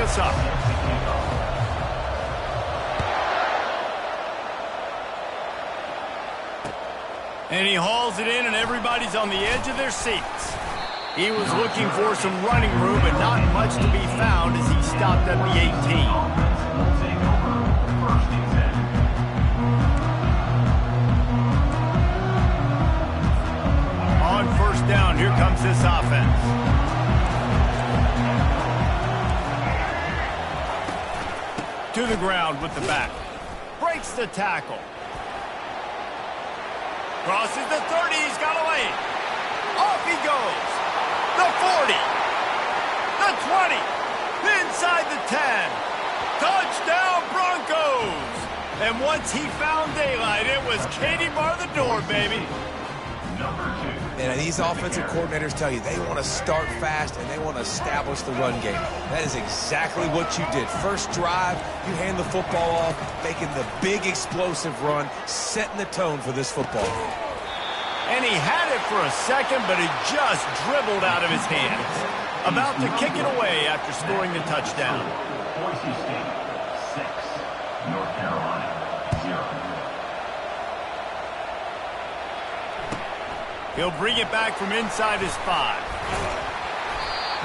us up. And he hauls it in, and everybody's on the edge of their seats. He was looking for some running room, but not much to be found as he stopped at the 18. On first down, here comes this offense. To the ground with the back. Breaks the tackle. Crosses the 30, he's got a lane. Off he goes. The 40. The 20. Inside the 10. Touchdown, Broncos. And once he found daylight, it was Katie bar the door, baby. And these offensive coordinators tell you they want to start fast and they want to establish the run game. That is exactly what you did. First drive, you hand the football off, making the big explosive run, setting the tone for this football game. And he had it for a second, but it just dribbled out of his hands. About to kick it away after scoring the touchdown. Boise State, 6. North Carolina, 0. He'll bring it back from inside his 5.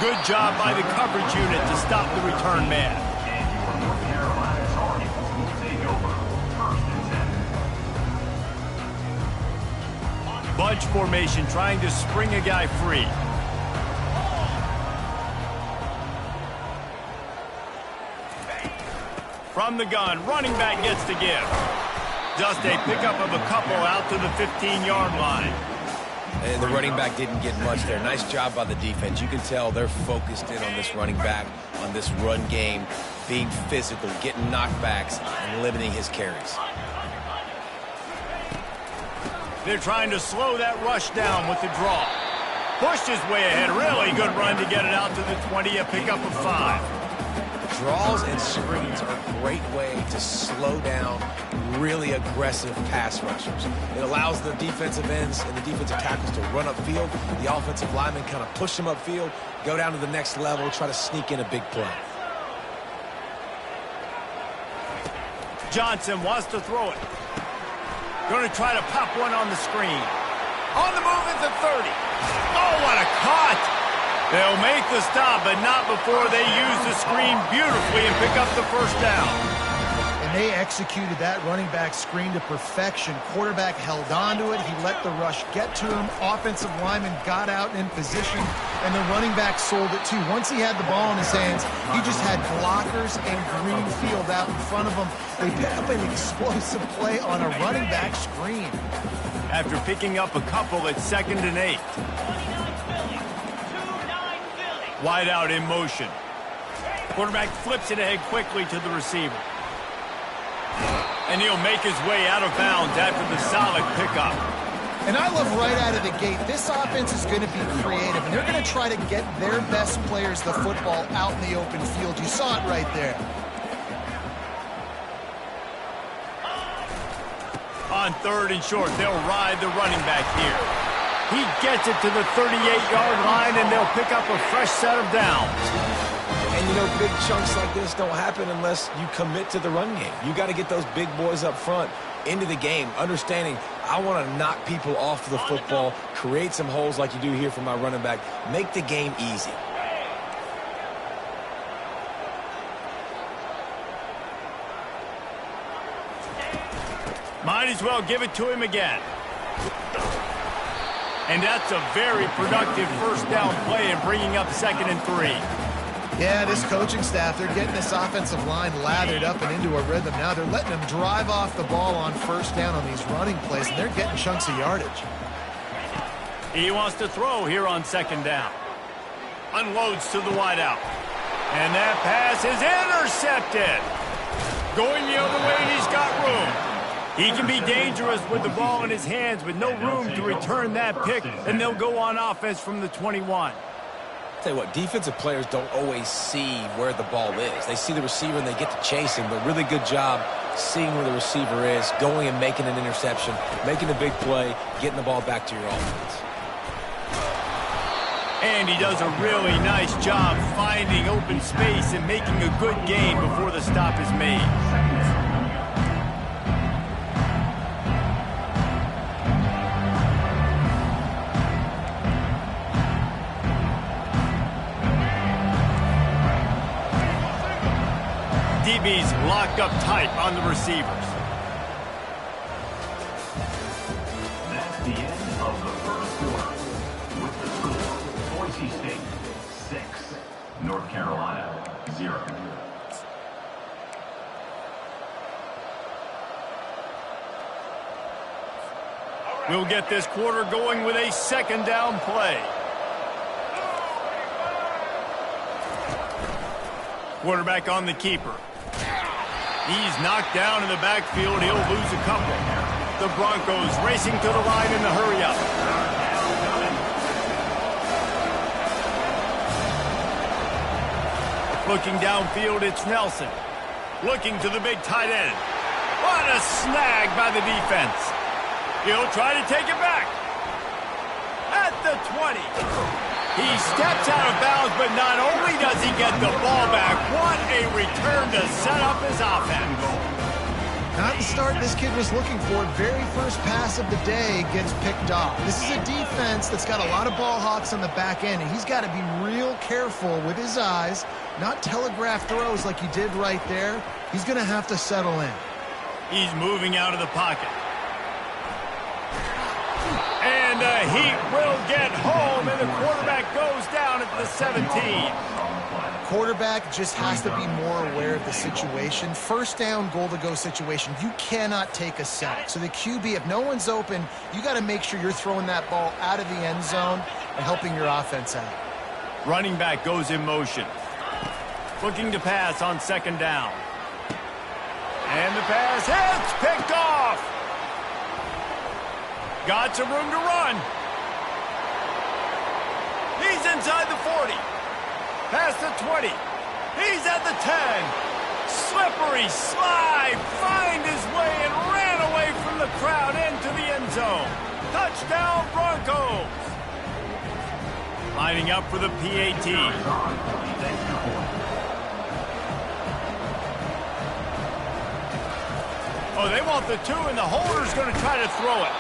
Good job by the coverage unit to stop the return man. And your North Carolina Tarheels will take over 1st and 10. Bunch formation trying to spring a guy free. From the gun, running back gets to give. Just a pickup of a couple out to the 15-yard line. And the running back didn't get much there. Nice job by the defense. You can tell they're focused in on this running back, on this run game, being physical, getting knockbacks, and limiting his carries. They're trying to slow that rush down with the draw. Pushed his way ahead. Really good run to get it out to the 20, a pickup of 5. Draws and screens are a great way to slow down really aggressive pass rushers. It allows the defensive ends and the defensive tackles to run upfield. The offensive linemen kind of push them upfield, go down to the next level, try to sneak in a big play. Johnson wants to throw it. Going to try to pop one on the screen. On the move at the 30. Oh, what a cut! They'll make the stop, but not before they use the screen beautifully and pick up the first down. And they executed that running back screen to perfection. Quarterback held on to it. He let the rush get to him. Offensive lineman got out in position, and the running back sold it too. Once he had the ball in his hands, he just had blockers and green field out in front of him. They picked up an explosive play on a running back screen. After picking up a couple at 2nd and 8. Wide out in motion. Quarterback flips it ahead quickly to the receiver. And he'll make his way out of bounds after the solid pickup. And I love right out of the gate, this offense is going to be creative, and they're going to try to get their best players the football out in the open field. You saw it right there. On 3rd and short, they'll ride the running back here. He gets it to the 38-yard line, and they'll pick up a fresh set of downs. And, you know, big chunks like this don't happen unless you commit to the run game. You got to get those big boys up front into the game, understanding I want to knock people off the football, create some holes like you do here for my running back, make the game easy. Might as well give it to him again. And that's a very productive first down play and bringing up 2nd and 3. Yeah, this coaching staff, they're getting this offensive line lathered up and into a rhythm. Now they're letting them drive off the ball on first down on these running plays, and they're getting chunks of yardage. He wants to throw here on 2nd down. Unloads to the wideout. And that pass is intercepted. Going the other way, and he's got room. He can be dangerous with the ball in his hands with no room to return that pick, and they'll go on offense from the 21. Tell you what, defensive players don't always see where the ball is. They see the receiver and they get to chase him, but really good job seeing where the receiver is, going and making an interception, making a big play, getting the ball back to your offense. And he does a really nice job finding open space and making a good gain before the stop is made. DB's locked up tight on the receivers. That's the end of the first quarter. With the score, Boise State 6, North Carolina 0. We'll get this quarter going with a second down play. Quarterback on the keeper. He's knocked down in the backfield. He'll lose a couple. The Broncos racing to the line in the hurry-up. Looking downfield, it's Nelson. Looking to the big tight end. What a snag by the defense. He'll try to take it back. At the 20. He steps out of bounds, but not only does he get the ball back, what a return to set up his offense. Not the start this kid was looking for. Very first pass of the day gets picked off. This is a defense that's got a lot of ball hawks on the back end, and he's got to be real careful with his eyes, not telegraph throws like he did right there. He's going to have to settle in. He's moving out of the pocket. And the Heat will get home, and the quarterback goes down at the 17. Quarterback just has to be more aware of the situation. First down, goal-to-go situation. You cannot take a sack. So the QB, if no one's open, you got to make sure you're throwing that ball out of the end zone and helping your offense out. Running back goes in motion. Looking to pass on second down. And the pass hits, picked off. Got some room to run. He's inside the 40. Past the 20. He's at the 10. Slippery slide. Find his way and ran away from the crowd into the end zone. Touchdown, Broncos. Lining up for the PAT. Oh, they want the 2, and the holder's going to try to throw it.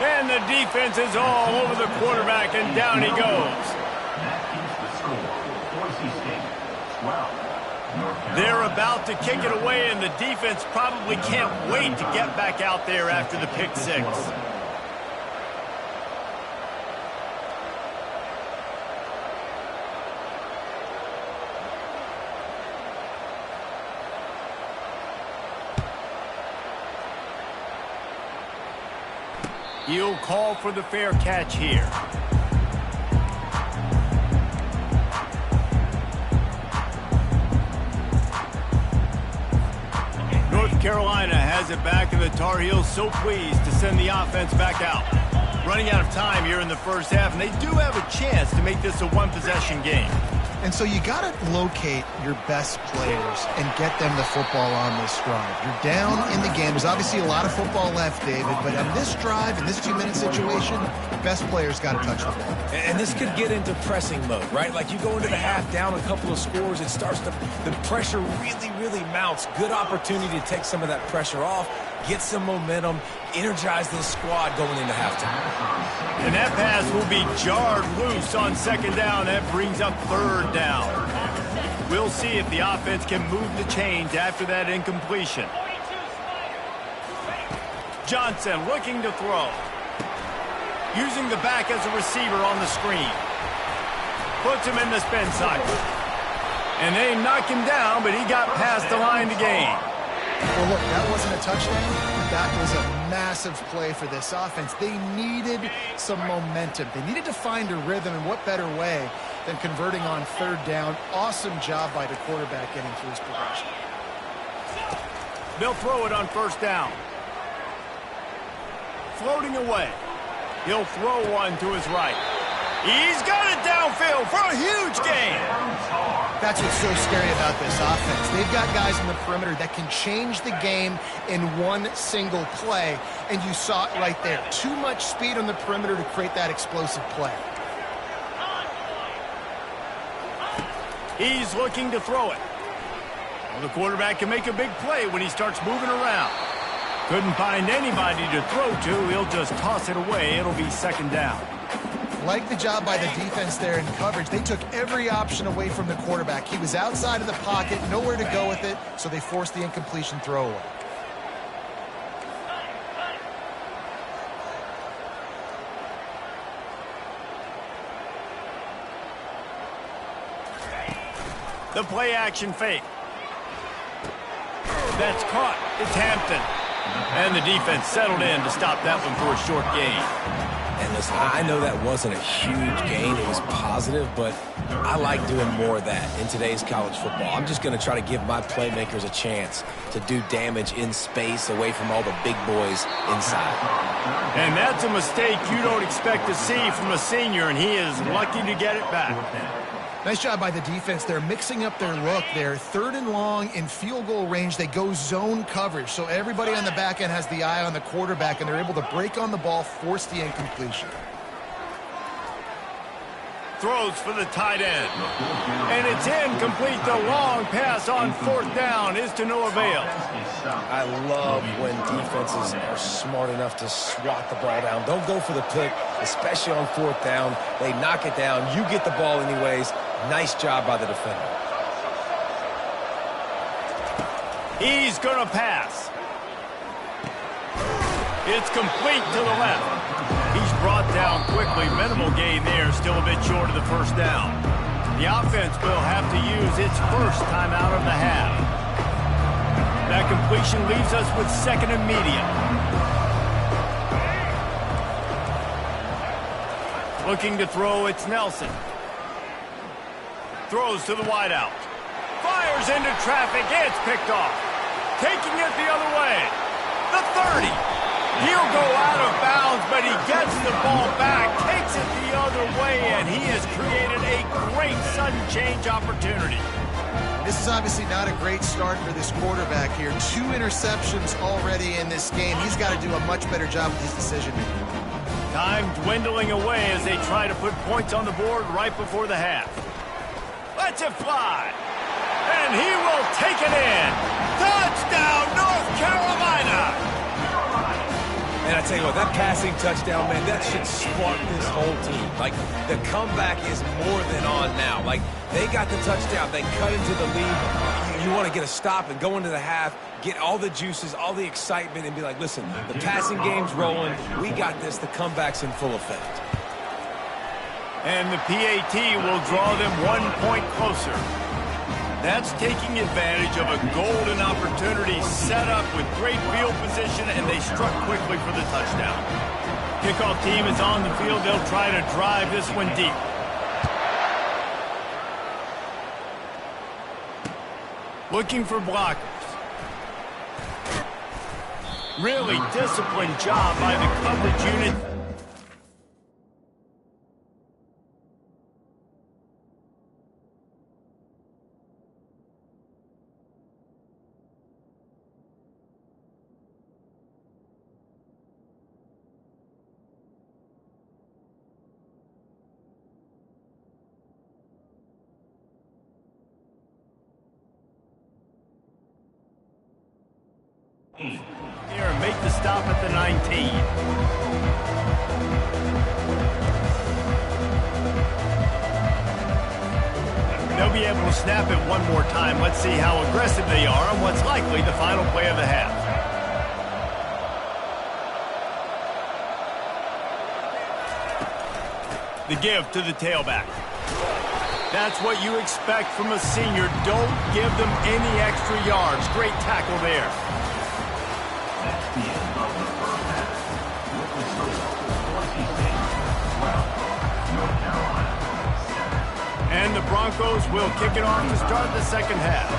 And the defense is all over the quarterback, and down he goes. That is the score. Boise State 12, North Carolina. They're about to kick it away, and the defense probably can't wait to get back out there after the pick 6. He'll call for the fair catch here. North Carolina has it back, and the Tarheels so pleased to send the offense back out. Running out of time here in the first half, and they do have a chance to make this a one-possession game. And so you got to locate your best players and get them the football on this drive. You're down in the game. There's obviously a lot of football left, David, but on this drive, in this 2-minute situation, best players got to touch the ball. And this could get into pressing mode, right? Like you go into the half down a couple of scores, it starts to, the pressure really mounts. Good opportunity to take some of that pressure off, get some momentum, energize this squad going into halftime. And that pass will be jarred loose on second down. That brings up third down. We'll see if the offense can move the chains after that incompletion. Johnson looking to throw. Using the back as a receiver on the screen. Puts him in the spin cycle. And they knock him down, but he got past the line to gain. Well, look, that wasn't a touchdown. That was a massive play for this offense. They needed some momentum. They needed to find a rhythm, and what better way than converting on third down. Awesome job by the quarterback getting through his progression. They'll throw it on first down. Floating away. He'll throw one to his right. He's got it downfield for a huge gain. That's what's so scary about this offense. They've got guys in the perimeter that can change the game in one single play, and you saw it right there. Too much speed on the perimeter to create that explosive play. He's looking to throw it. Well, the quarterback can make a big play when he starts moving around. Couldn't find anybody to throw to. He'll just toss it away. It'll be second down. Like the job by the defense there in coverage. They took every option away from the quarterback. He was outside of the pocket, nowhere to go with it, so they forced the incompletion throwaway. The play action fake. That's caught. It's Hampton. And the defense settled in to stop that one for a short gain. And listen, I know that wasn't a huge gain. It was positive, but I like doing more of that in today's college football. I'm just going to try to give my playmakers a chance to do damage in space away from all the big boys inside. And that's a mistake you don't expect to see from a senior, and he is lucky to get it back. Nice job by the defense. They're mixing up their look there. 3rd and long in field goal range. They go zone coverage. So everybody on the back end has the eye on the quarterback, and they're able to break on the ball, force the incompletion. Throws for the tight end. And it's incomplete. The long pass on 4th down is to no avail. I love when defenses are smart enough to swat the ball down. Don't go for the pick, especially on 4th down. They knock it down. You get the ball anyways. Nice job by the defender. He's going to pass. It's complete to the left. He's brought down quickly. Minimal gain there. Still a bit short of the 1st down. The offense will have to use its first timeout of the half. That completion leaves us with 2nd and medium. Looking to throw, it's Nelson. Throws to the wideout. Fires into traffic. It's picked off. Taking it the other way. The 30. He'll go out of bounds, but he gets the ball back, takes it the other way, and he has created a great sudden change opportunity. This is obviously not a great start for this quarterback here. 2 interceptions already in this game. He's got to do a much better job with his decision-making. Time dwindling away as they try to put points on the board right before the half. Lets it fly. And he will take it in. Touchdown, North Carolina! And I tell you what, that passing touchdown, man, that should spark this whole team. Like, the comeback is more than on now. Like, they got the touchdown. They cut into the lead. You want to get a stop and go into the half, get all the juices, all the excitement, and be like, listen, the passing game's rolling. We got this. The comeback's in full effect. And the PAT will draw them 1 point closer. That's taking advantage of a golden opportunity set up with great field position, and they struck quickly for the touchdown. Kickoff team is on the field. They'll try to drive this one deep. Looking for blockers. Really disciplined job by the coverage unit. Here and make the stop at the 19. They'll be able to snap it one more time. Let's see how aggressive they are on what's likely the final play of the half. The give to the tailback. That's what you expect from a senior. Don't give them any extra yards. Great tackle there. That's the end of the first half. With the score, Boise State 12, North Carolina 7. And the Broncos will kick it off to start the second half.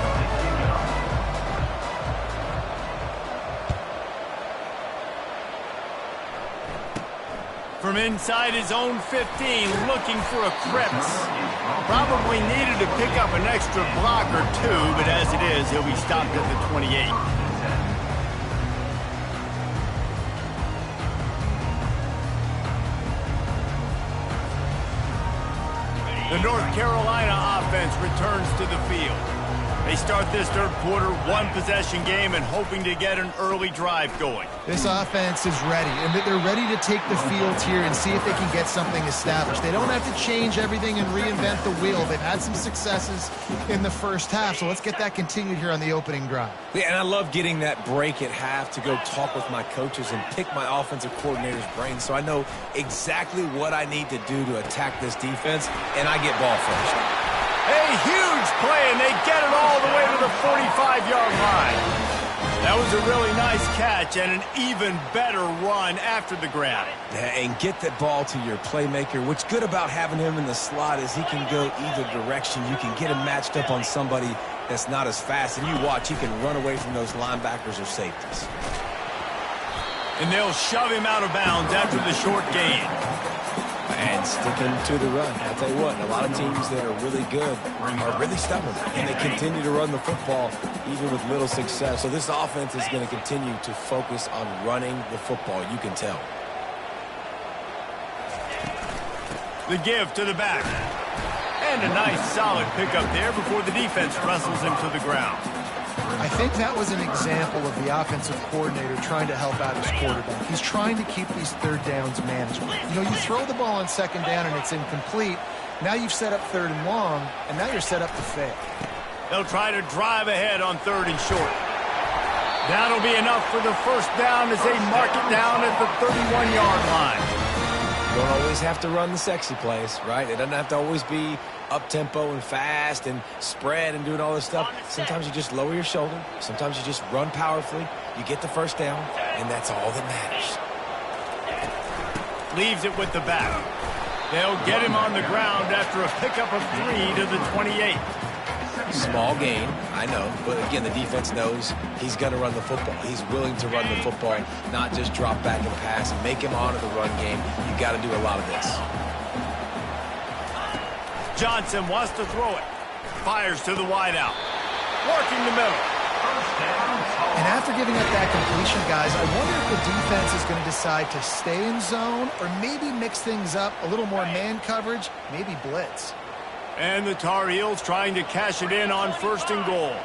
From inside his own 15, looking for a crevice. Probably needed to pick up an extra block or two, but as it is, he'll be stopped at the 28. The North Carolina offense returns to the field. They start this third quarter one-possession game and hoping to get an early drive going. This offense is ready, and they're ready to take the field here and see if they can get something established. They don't have to change everything and reinvent the wheel. They've had some successes in the first half, so let's get that continued here on the opening drive. Yeah, and I love getting that break at half to go talk with my coaches and pick my offensive coordinator's brain so I know exactly what I need to do to attack this defense, and I get ball first. A huge play, and they get it all the way to the 45-yard line. That was a really nice catch and an even better run after the grab. And get that ball to your playmaker. What's good about having him in the slot is he can go either direction. You can get him matched up on somebody that's not as fast, and you watch, he can run away from those linebackers or safeties. And they'll shove him out of bounds after the short gain. And sticking to the run. I'll tell you what, a lot of teams that are really good are really stubborn, and they continue to run the football even with little success. So this offense is going to continue to focus on running the football, you can tell. The give to the back. And a nice solid pickup there before the defense wrestles him to the ground. I think that was an example of the offensive coordinator trying to help out his quarterback. He's trying to keep these third downs manageable. You know, you throw the ball on second down and it's incomplete. Now you've set up third and long, and now you're set up to fail. They'll try to drive ahead on third and short. That'll be enough for the first down as they mark it down at the 31-yard line. You don't always have to run the sexy plays, right? It doesn't have to always be up-tempo and fast and spread and doing all this stuff. Sometimes you just lower your shoulder. Sometimes you just run powerfully. You get the first down, and that's all that matters. Leaves it with the back. They'll get him on the ground after a pickup of 3 to the 28. Small gain, I know, but again, the defense knows he's going to run the football. He's willing to run the football, not just drop back and pass and make him honor the run game. You got to do a lot of this. Johnson wants to throw it. Fires to the wideout. Working the middle. And after giving up that completion, guys, I wonder if the defense is going to decide to stay in zone or maybe mix things up, a little more man coverage, maybe blitz. And the Tar Heels trying to cash it in on first and goal.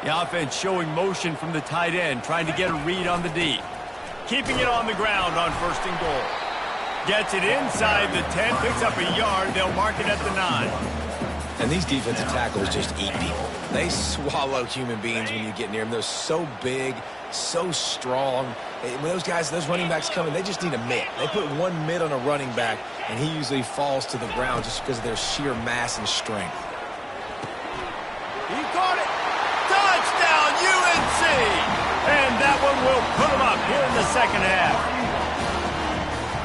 The offense showing motion from the tight end, trying to get a read on the D. Keeping it on the ground on first and goal. Gets it inside the 10, picks up a yard. They'll mark it at the 9. And these defensive tackles just eat people. They swallow human beings when you get near them. They're so big, so strong. When those guys, those running backs come in, they just need a mitt. They put one mitt on a running back, and he usually falls to the ground just because of their sheer mass and strength. He caught it. Touchdown, UNC! And that one will put them up here in the second half.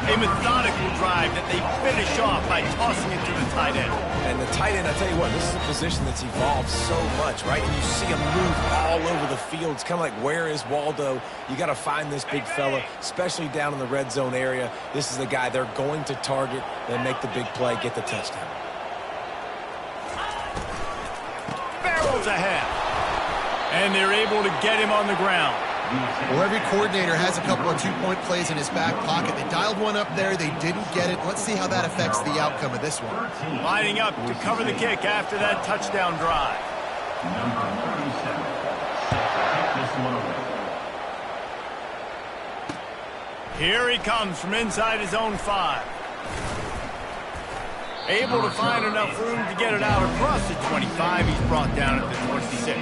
A methodical drive that they finish off by tossing it to the tight end. And the tight end, I tell you what, this is a position that's evolved so much, right? And you see him move all over the field. It's kind of like, where is Waldo? You got to find this big fella, especially down in the red zone area. This is the guy they're going to target and make the big play, get the touchdown. Barrels ahead. And they're able to get him on the ground. Well, every coordinator has a couple of two-point plays in his back pocket. They dialed one up there. They didn't get it. Let's see how that affects the outcome of this one. Lining up to cover the kick after that touchdown drive. Number 37. This one away. Here he comes from inside his own 5. Able to find enough room to get it out across the 25. He's brought down at the 26.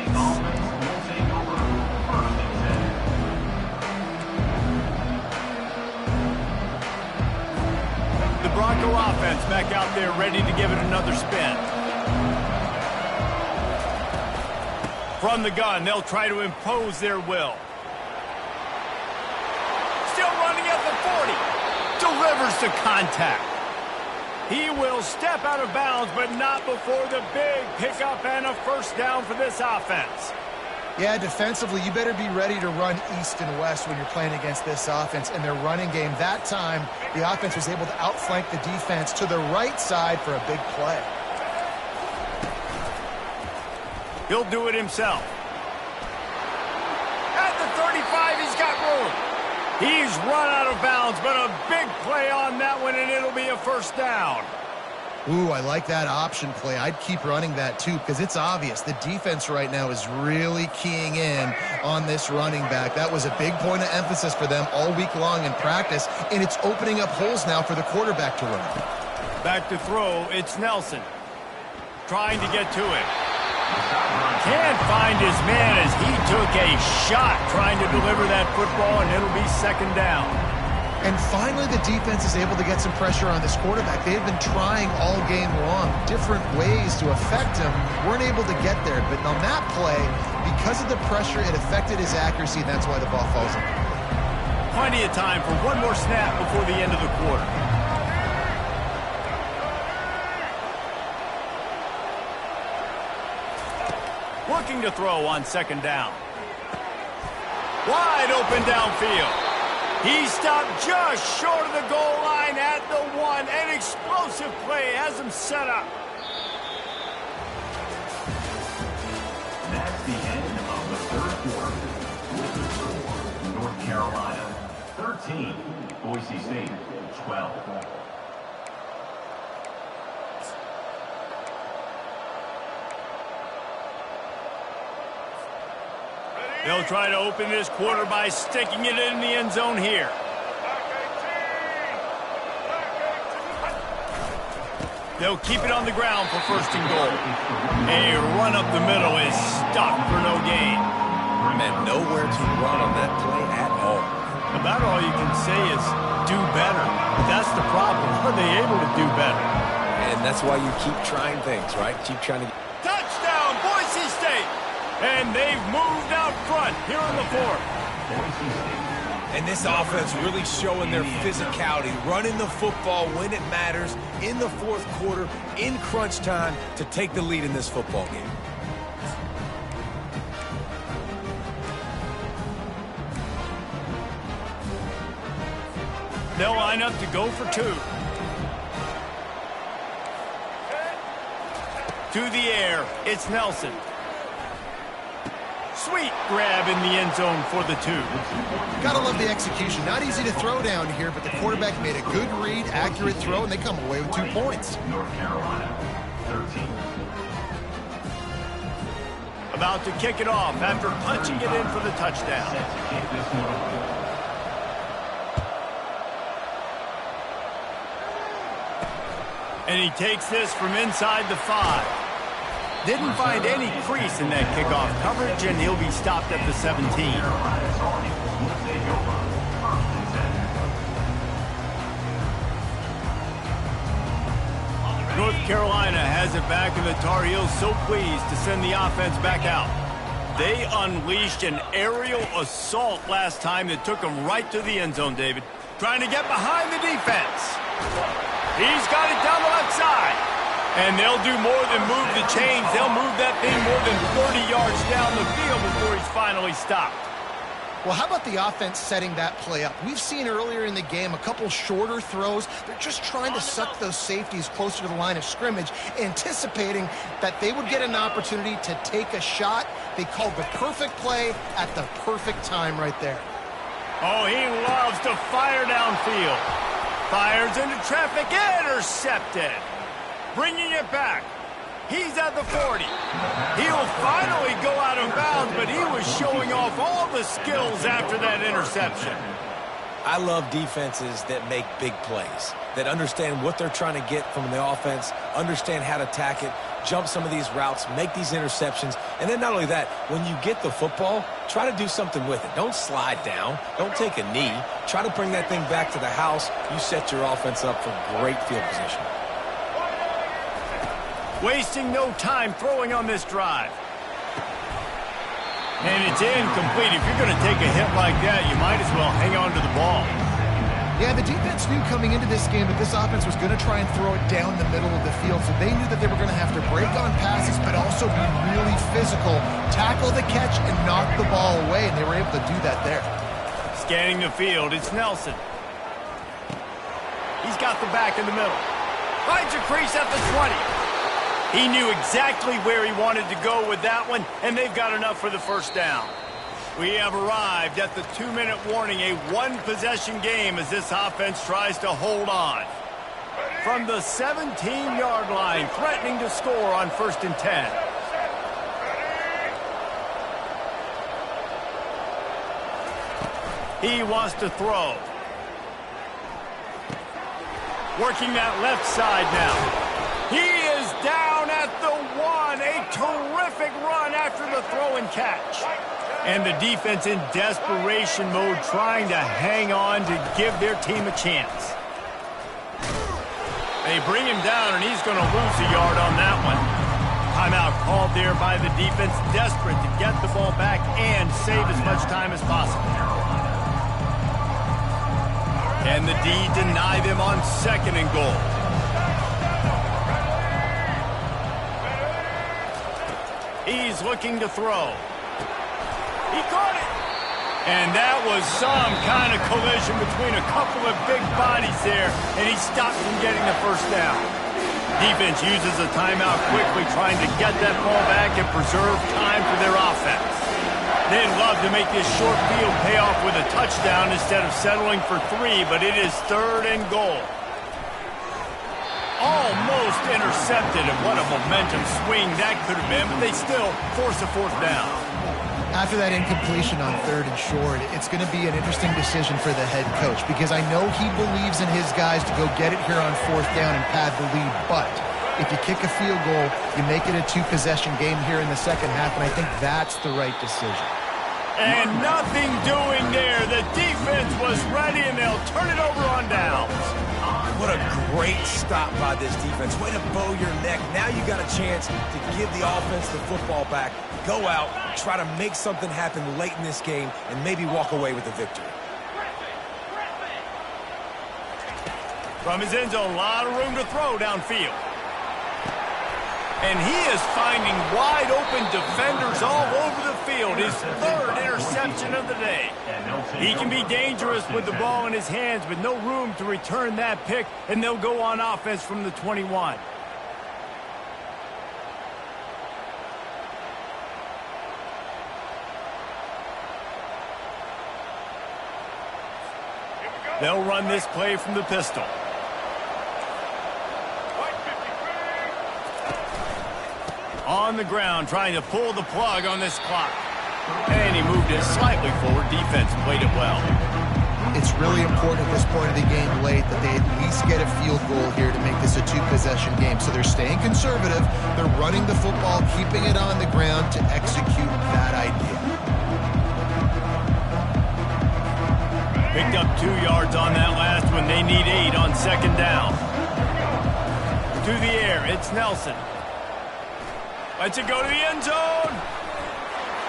The Bronco offense back out there ready to give it another spin. From the gun, they'll try to impose their will. Still running at the 40. Delivers the contact. He will step out of bounds, but not before the big pickup and a first down for this offense. Yeah, defensively, you better be ready to run east and west when you're playing against this offense and their running game. That time, the offense was able to outflank the defense to the right side for a big play. He'll do it himself. At the 35, he's got room. He's run out of bounds, but a big play on that one, and it'll be a first down. Ooh, I like that option play. I'd keep running that too because it's obvious the defense right now is really keying in on this running back. That was a big point of emphasis for them all week long in practice, and it's opening up holes now for the quarterback to run. Back to throw, it's Nelson. Trying to get to it. Can't find his man as he took a shot trying to deliver that football, and it'll be second down. And finally, the defense is able to get some pressure on this quarterback. They've been trying all game long, different ways to affect him. Weren't able to get there. But on that play, because of the pressure, it affected his accuracy, and that's why the ball falls in. Plenty of time for one more snap before the end of the quarter. Looking to throw on second down. Wide open downfield. He stopped just short of the goal line at the 1. An explosive play has him set up. That's the end of the third quarter. With the score, North Carolina 13, Boise State 12. They'll try to open this quarter by sticking it in the end zone here. They'll keep it on the ground for first and goal. A run up the middle is stuck for no gain. And nowhere to run on that play at all. About all you can say is do better. But that's the problem. Are they able to do better? And that's why you keep trying things, right? Keep trying to... Touchdown, Boise State! And they've moved out front here in the fourth. And this offense really showing their physicality, running the football when it matters, in the fourth quarter, in crunch time, to take the lead in this football game. They'll line up to go for 2. To the air, it's Nelson. Sweet grab in the end zone for the 2. Gotta love the execution. Not easy to throw down here, but the quarterback made a good read, accurate throw, and they come away with 2 points. North Carolina 13. About to kick it off after punching it in for the touchdown. Set to kick this one off. And he takes this from inside the 5. Didn't find any crease in that kickoff coverage, and he'll be stopped at the 17. North Carolina has it back, and the Tarheels so pleased to send the offense back out. They unleashed an aerial assault last time that took them right to the end zone, David. Trying to get behind the defense. He's got it down the left side. And they'll do more than move the chains. They'll move that thing more than 30 yards down the field before he's finally stopped. Well, how about the offense setting that play up? We've seen earlier in the game a couple shorter throws. They're just trying to suck those safeties closer to the line of scrimmage, anticipating that they would get an opportunity to take a shot. They called the perfect play at the perfect time right there. Oh, he loves to fire downfield. Fires into traffic, intercepted. Bringing it back. He's at the 40. He'll finally go out of bounds, but he was showing off all the skills after that interception. I love defenses that make big plays, that understand what they're trying to get from the offense, understand how to attack it, jump some of these routes, make these interceptions, and then not only that, when you get the football, try to do something with it. Don't slide down. Don't take a knee. Try to bring that thing back to the house. You set your offense up for great field position. Wasting no time throwing on this drive. And it's incomplete. If you're going to take a hit like that, you might as well hang on to the ball. Yeah, the defense knew coming into this game that this offense was going to try and throw it down the middle of the field, so they knew that they were going to have to break on passes, but also be really physical, tackle the catch, and knock the ball away, and they were able to do that there. Scanning the field, it's Nelson. He's got the back in the middle. Finds a crease at the 20. He knew exactly where he wanted to go with that one, and they've got enough for the first down. We have arrived at the 2-minute warning, a one-possession game as this offense tries to hold on. From the 17-yard line, threatening to score on 1st and 10. He wants to throw. Working that left side now. He is down at the 1. A terrific run after the throw and catch. And the defense in desperation mode, trying to hang on to give their team a chance. They bring him down, and he's going to lose a yard on that one. Timeout called there by the defense, desperate to get the ball back and save as much time as possible. Can the D deny them on 2nd and goal? He's looking to throw. He caught it. And that was some kind of collision between a couple of big bodies there, and he stopped from getting the first down. Defense uses a timeout quickly, trying to get that ball back and preserve time for their offense. They'd love to make this short field pay off with a touchdown instead of settling for 3, but it is 3rd and goal. Almost intercepted, and what a momentum swing that could have been, but they still force a 4th down. After that incompletion on 3rd and short, it's going to be an interesting decision for the head coach because I know he believes in his guys to go get it here on 4th down and pad the lead, but if you kick a field goal, you make it a 2-possession game here in the 2nd half, and I think that's the right decision. And nothing doing there. The defense was ready, and they'll turn it over on downs. What a great stop by this defense. Way to bow your neck. Now you got a chance to give the offense the football back, go out, try to make something happen late in this game, and maybe walk away with a victory. From his end zone, a lot of room to throw downfield. And he is finding wide-open defenders all over the field. His 3rd interception of the day. He can be dangerous with the ball in his hands, but no room to return that pick, and they'll go on offense from the 21. They'll run this play from the pistol. On the ground, trying to pull the plug on this clock. And he moved it slightly forward. Defense played it well. It's really important at this point of the game late that they at least get a field goal here to make this a 2-possession game. So they're staying conservative. They're running the football, keeping it on the ground to execute that idea. Picked up 2 yards on that last one. They need 8 on 2nd down. To the air, it's Nelson. Lets it go to the end zone.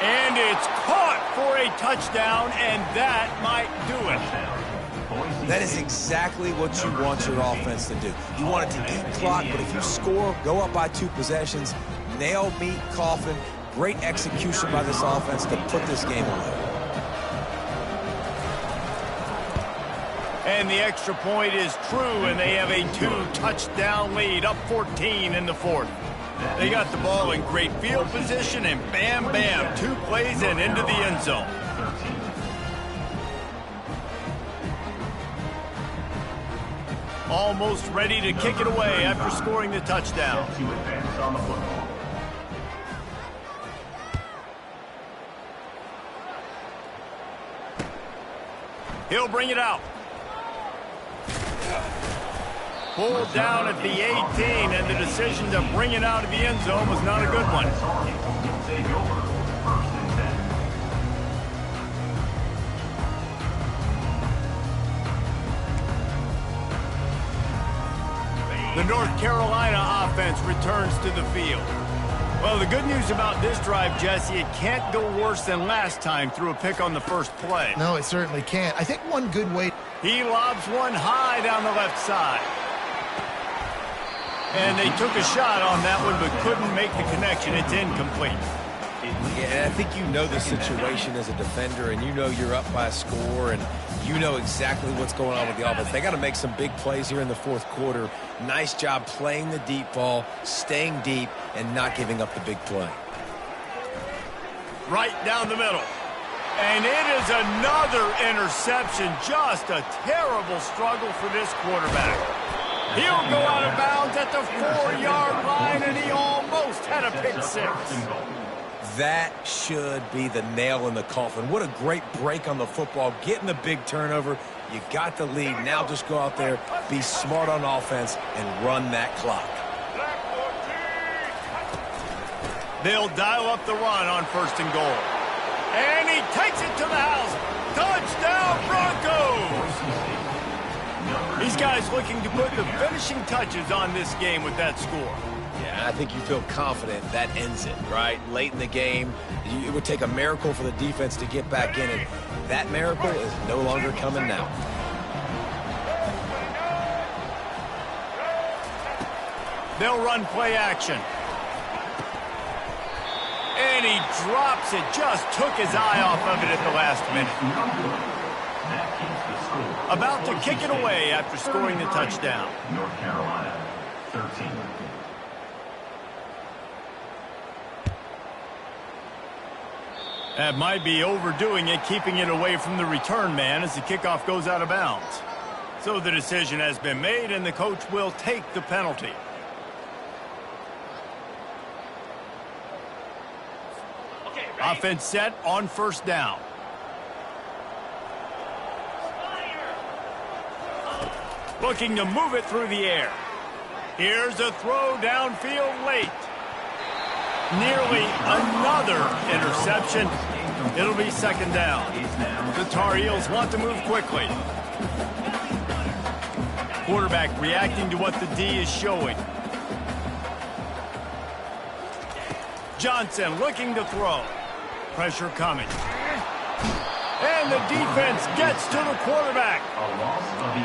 And it's caught for a touchdown, and that might do it. That is exactly what you want your offense to do. You want it to eat clock, but if you score, go up by 2 possessions, nail, meet, coffin. Great execution by this offense to put this game away. And the extra point is true, and they have a 2-touchdown lead, up 14 in the 4th. They got the ball in great field position, and bam, bam, 2 plays and into the end zone. Almost ready to kick it away after scoring the touchdown. He'll bring it out. Pulled down at the 18, and the decision to bring it out of the end zone was not a good one. The North Carolina offense returns to the field. Well, the good news about this drive, Jesse, it can't go worse than last time through a pick on the first play. No, it certainly can't. I think one good way... He lobs one high down the left side. And they took a shot on that one, but couldn't make the connection. It's incomplete. Yeah, I think you know the situation as a defender, and you know you're up by a score, and you know exactly what's going on with the offense. They got to make some big plays here in the 4th quarter. Nice job playing the deep ball, staying deep, and not giving up the big play. Right down the middle. And it is another interception. Just a terrible struggle for this quarterback. He'll go out of bounds at the 4-yard line, and he almost had a pick six. That should be the nail in the coffin. What a great break on the football, getting the big turnover. You got the lead. Now just go out there, be smart on offense, and run that clock. They'll dial up the run on 1st and goal. And he takes it to the house. Touchdown, Broncos! These guys looking to put the finishing touches on this game with that score. Yeah, I think you feel confident that ends it, right? Late in the game, it would take a miracle for the defense to get back in it. That miracle is no longer coming now. They'll run play action. And he drops it. Just took his eye off of it at the last minute. About to kick it away after scoring the touchdown. North Carolina, 13. That might be overdoing it, keeping it away from the return man as the kickoff goes out of bounds. So the decision has been made, and the coach will take the penalty. Offense set on 1st down. Looking to move it through the air. Here's a throw downfield late. Nearly another interception. It'll be 2nd down. The Tarheels want to move quickly. Quarterback reacting to what the D is showing. Johnson looking to throw. Pressure coming. And the defense gets to the quarterback.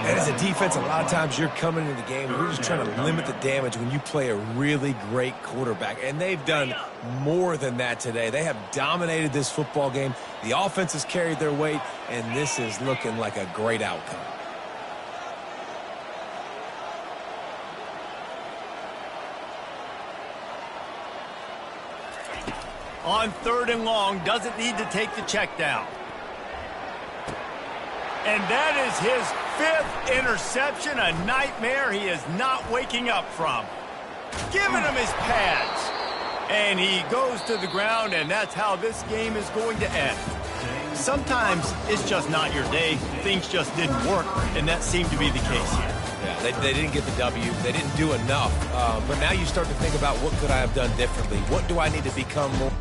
And as a defense, a lot of times you're coming into the game and you're just trying to limit the damage when you play a really great quarterback. And they've done more than that today. They have dominated this football game. The offense has carried their weight, and this is looking like a great outcome. On 3rd and long, doesn't need to take the check down. And that is his 5th interception, a nightmare he is not waking up from. Giving him his pads. And he goes to the ground, and that's how this game is going to end. Sometimes it's just not your day. Things just didn't work, and that seemed to be the case here. Yeah, they didn't get the W. They didn't do enough. But now you start to think about, what could I have done differently? What do I need to become more?